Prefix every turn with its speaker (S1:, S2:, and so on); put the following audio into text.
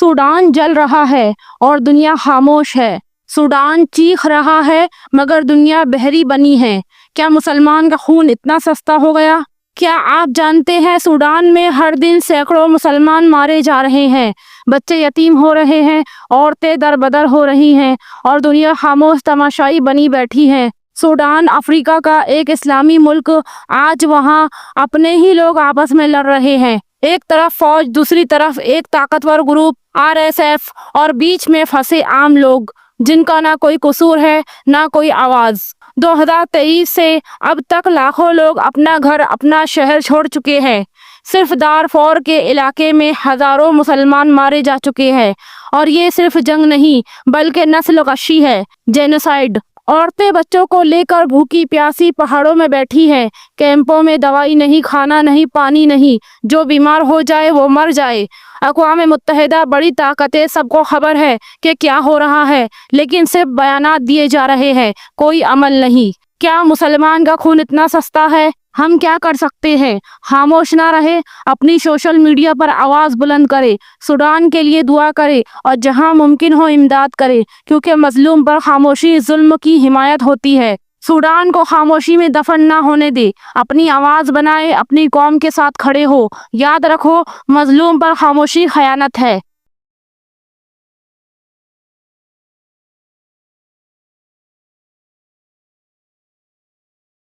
S1: Sudan जल रहा है और दुनिया खामोश है। सूडान चीख रहा है मगर दुनिया बहरी बनी है। क्या मुसलमान का खून इतना सस्ता हो गया? क्या आप जानते हैं सूडान में हर दिन सैकड़ों मुसलमान मारे जा रहे हैं, बच्चे यतीम हो रहे हैं, औरतें दरबदर हो रही हैं और दुनिया खामोश तमाशाई बनी बैठी है। सूडान अफ्रीका का एक इस्लामी मुल्क, आज वहाँ अपने ही लोग आपस में लड़ रहे हैं। एक तरफ फौज, दूसरी तरफ एक ताकतवर ग्रुप RSF और बीच में फंसे आम लोग जिनका ना कोई कसूर है ना कोई आवाज। 2023 से अब तक लाखों लोग अपना घर, अपना शहर छोड़ चुके हैं। सिर्फ दारफोर के इलाके में हजारों मुसलमान मारे जा चुके हैं और ये सिर्फ जंग नहीं बल्कि नस्ल कशी है, जेनोसाइड। औरतें बच्चों को लेकर भूखी प्यासी पहाड़ों में बैठी हैं। कैंपों में दवाई नहीं, खाना नहीं, पानी नहीं, जो बीमार हो जाए वो मर जाए। अक़वाम मुत्तहिदा बड़ी ताकतें, सबको खबर है कि क्या हो रहा है, लेकिन सिर्फ बयानात दिए जा रहे हैं, कोई अमल नहीं। क्या मुसलमान का खून इतना सस्ता है? हम क्या कर सकते हैं? खामोश ना रहे, अपनी सोशल मीडिया पर आवाज बुलंद करे, सूडान के लिए दुआ करे और जहां मुमकिन हो इमदाद करे, क्योंकि मजलूम पर खामोशी जुल्म की हिमायत होती है। सूडान को खामोशी में दफन ना होने दे, अपनी आवाज बनाए, अपनी कौम के साथ खड़े हो। याद रखो, मजलूम पर खामोशी खयानत है।